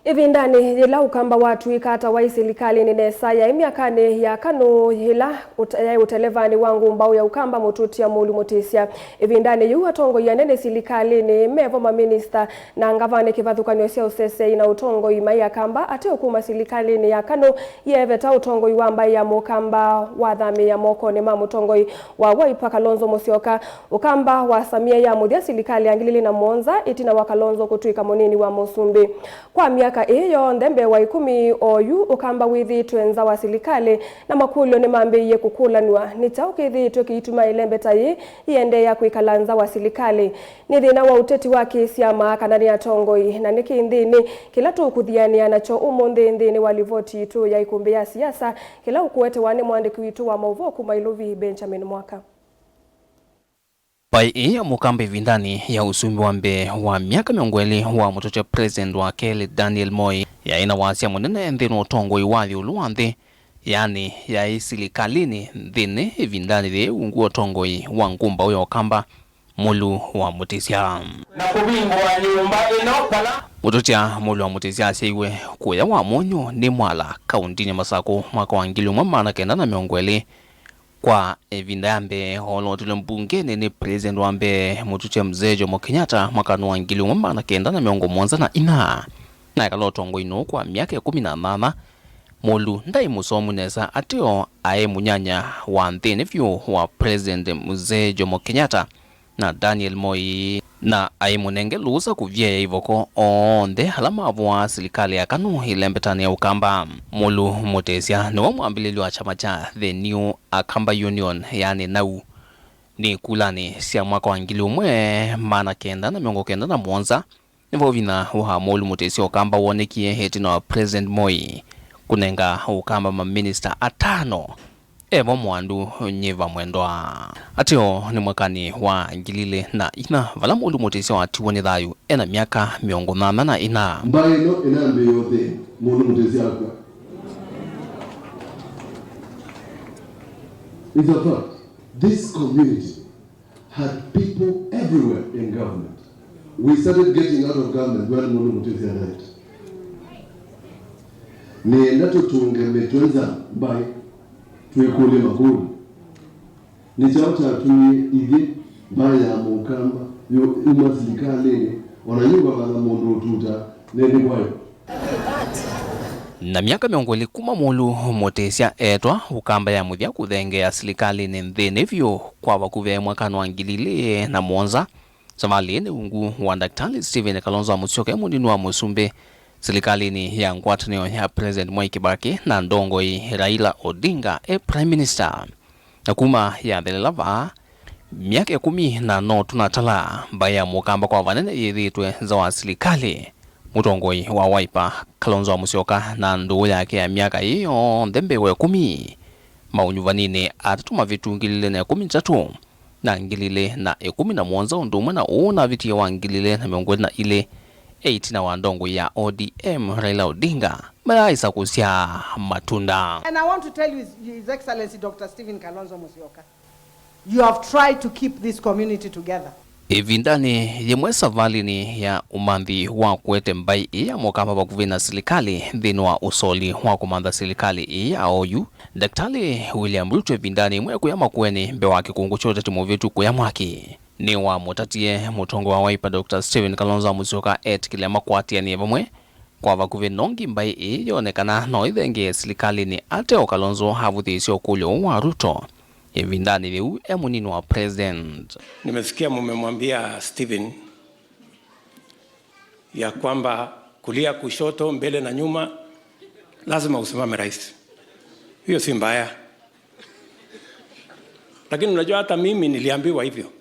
Hivi ndani hila ukamba watu ikata wa serikali ni nesa ya imiakane ya kano hila utelevani wangu mbao ya ukamba mututi ya mulu mutisia. Hivi ndani yu hatongo ya nene serikali ni mevo maminista na ngavane kivathukanyo sia usese ina utongo imai ya kamba ate ukuma serikali ni ya kano yeveta utongo iwamba ya mukamba wadhami ya moko ni mamu utongo wa Wiper Kalonzo Musyoka ukamba wa Samia ya mudia serikali angilili na Monza itina wa Kalonzo kutuika monini wa Musumbi. Kwa miaka iyo ndembe wa 10 oyu ukamba withi twenza wa serikali na makulo ni mambe ye kukulanwa nitaukithi tukituma ilembe tayi iende ya kuikalanza wa serikali ni thina wa uteti wa kisiama kanani ya tongoi na niki ndini kila tu kuthiania nacho umonde ndini walivoti tu ya ikumbi ya siasa kila ukuwete wane mwandiki witu wa mauvoku Mailovi Benjamin Mwaka. Pai ya mukambe vindani ya usumbi wambe wa miaka miongweli wa mutoche president wa Kele Daniel Moi ya ina wasia munene ndino utongo iwathi uluwanthe yani ya isilikalini ndine vindani de ungu utongo wa ngumba uyo kamba mulu wa mutisia na kubingo wa nyumba inokala mutocha mulu wa mutisia seiwe kuya wa monyo ni mwala kaunti ya Masako mwaka wa 1990 kwa evindambe holo tulembungene ni president wambe mutuche mzee Jomo Kenyatta mwaka wa 1994 na kalotongo ino kwa miaka 18 mulu ndai musomu nesa atio ae munyanya wa nthini vyu wa president mzee Jomo Kenyatta na Daniel Moi na ae munenge lusa kuvye ivoko onde halama wa serikali ya kanu ilembetani ya ukamba mulu mutesia ni wa mwambilili wa chama cha The New Akamba Union yani nau ni kulani siya mwaka wa 1997 nivo vina uha mulu mutesia ukamba wonekie heti na president Moi kunenga ukamba maminista 5 evo mwandu nyiva mwendwa atio ni mwakani wa ngilile na ina vala mulu mutesi wa tiwoni thayu ena miaka 84 mbaye no enambe yothe mulu mutesi akwa. It's a fact. This community had people everywhere in government. We started getting out of government when mulu mutesi died. Ni nato tungemetwenza mbaye tuekole makuru ni chauta tuni hivi baya mukamba yo umazilikale wananyumba bana mundu tuta nende kwayo na miaka miongoli kuma mulu motesia etwa ukamba ya muthia kuthenge ya serikali ni nthini vyu kwa bakuve mwakano wa ngilile na Monza samali ni ungu wa Daktari Stephen Kalonzo Musyoka mundinu wa Musumbi serikali ni ya ngwatanio ya president Mwai Kibaki na ndongoi Raila Odinga prime minister na kuma ya thelelava miaka 10 tunatala baya mukamba kwa vanene yithitwe za wa serikali mutongoi wa Wiper Kalonzo Musyoka na ndu yake ya miaka hiyo ndembe wa 10 maunyuvanine atatuma vitu ngilile na 13 na ngilile na 11 ndumwe na una vitia wa ngilile na miongoni na ile 8 na wandongo ya ODM Raila Odinga malaisa kusia matunda. And I want to tell you, His Excellency Dr. Stephen Kalonzo Musyoka, you have tried to keep this community together. Evindani yemwe savali ni ya umandhi wa kuete mbai ya mokamba bakuvina serikali dhinu wa usoli wa kumanda serikali ya OU Daktari William Ruto evindani mwe kuyama kweni mbewa kikungu chote timovitu kuyamwaki ni wa mutatie mutongo wa Wiper Dr. Stephen Kalonzo Musyoka kilema kwatia ni evamwe kwa vakuve nongi mbai yonekana no ithenge serikali ni ate Kalonzo havuthisio ukulyo wa Ruto evindani viu munini wa president. Nimesikia mmemwambia Stephen ya kwamba kulia kushoto mbele na nyuma lazima usimame rais. Hiyo si mbaya. Lakini unajua hata mimi niliambiwa hivyo.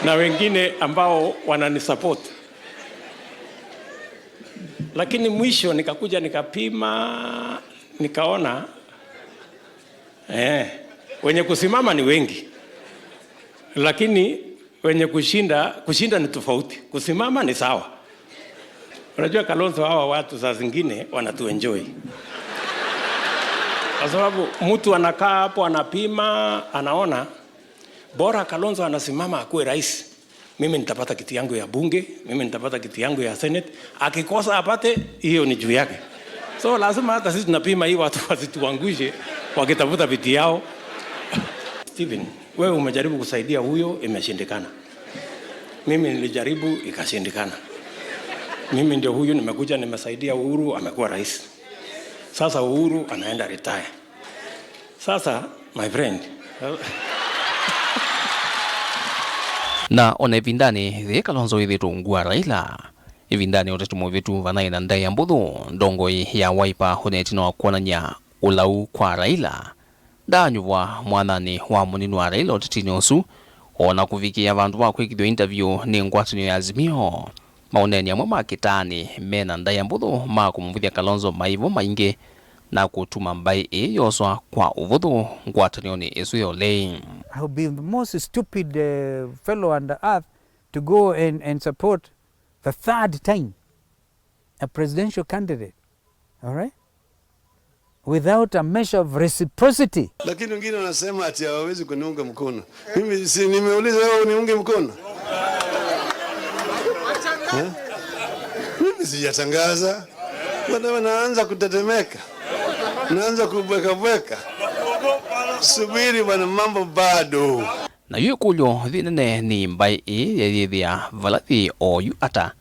Na wengine ambao wananisupport. Lakini mwisho nikakuja nikapima nikaona wenye kusimama ni wengi. Lakini wenye kushinda ni tofauti. Kusimama ni sawa. Unajua Kalonzo hawa watu saa zingine wanatuenjoy. Kwa sababu mtu anakaa hapo anapima anaona Bora Kalonzo anasimama akuwe rais, mimi nitapata kiti yangu ya bunge, mimi nitapata kiti yangu ya senate. Akikosa apate, hiyo ni juu yake. So lazima hata sisi tunapima hii watu wasituangushe wakitafuta viti yao. Stephen, wewe umejaribu kusaidia huyo, imeshindikana. Mimi nilijaribu, ikashindikana. Mimi ndio huyu nimekuja nimesaidia Uhuru, amekuwa rais. Sasa Uhuru anaenda retire. Sasa my friend, na ona ivindani the Kalonzo ithitungua Raila ivindani otetumo vitu vanaina ndai ya mbuthu ndongoi ya Wiper honetino wa kuonania ulau kwa Raila ndanyuwa mwanani wa munini wa Raila otetini osu ona kuvikia vandu wa kwikithio interview ni ngwatanio ya Azimio maoneni amwe makitani mena ndai ya mbuthu makumuvithia Kalonzo maivo maingi na kutuma mbai yoswa kwa uvuthu ngwatanio ni isu yolei. I would be the most stupid fellow on the earth to go and support the third time a presidential candidate, all right, without a measure of reciprocity. Lakini wengine wanasema ati hawawezi kuniunga mkono. Mimi si nimeuliza wewe uniunge mkono? Mimi sijatangaza. Wanaanza kutetemeka. Naanza kubweka. Subiri bwana, mambo bado. Na yu kulyo thinene ni mbai yethia valathi oyu ata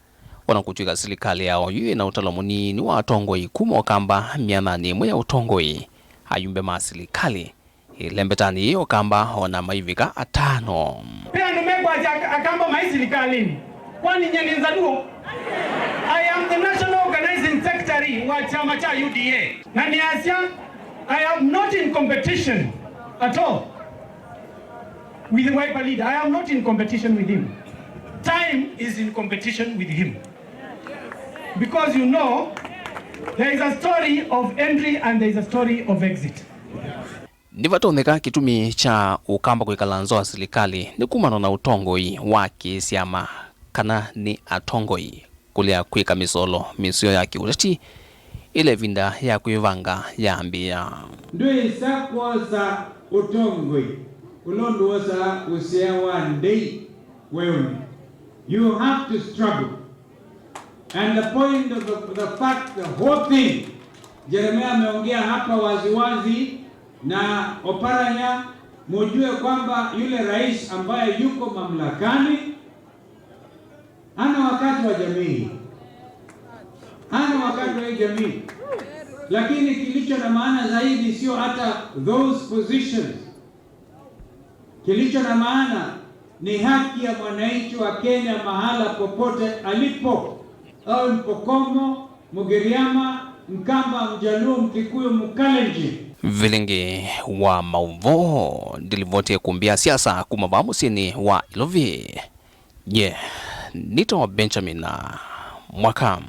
ona kutuika serikali ya oyu na utalo munini wa atongoi kuma okamba mianani imwe ya utongoi ayumbe ma serikali ilembetani okamba ona maivika atano. Pia numegwa akamba mai serikalini kwani nyelinza duo. I am the national organizing secretary wa chama cha UDA. Na ni Asia, I am not in competition at all with the Wiper leader. I am not in competition with him. Time is in competition with him. Because you know, there is a story of entry and there is a story of exit. Nivatondeka kitumi cha ukamba kuikala nzoa serikali ni kumano na utongoi wa kisiama kana ni atongoi kulia kuika misolo misio ya kiurati ile vinda ya kuivanga ya ambia. Ndwe isakwa za utongoi ulondo wasa usiawa ndei wewe. You have to struggle. And the point of the fact, the whole thing, Jeremiah ameongea hapa waziwazi na Oparanya, mujue kwamba yule rais ambaye yuko mamlakani hana wakati wa jamii. Hana wakati wa jamii. Lakini kilicho na maana zaidi sio hata those positions. Kilicho na maana ni haki ya mwananchi wa Kenya mahala popote alipo. Au Mpokomo, Mugiriama, Mkamba, Mjaluo, Mkikuyu, Mkalenji. Vilingi wa mauvo ndilivote kumbia siasa kumabamusini wa Ilovi. Nito Benjamin Mwakam.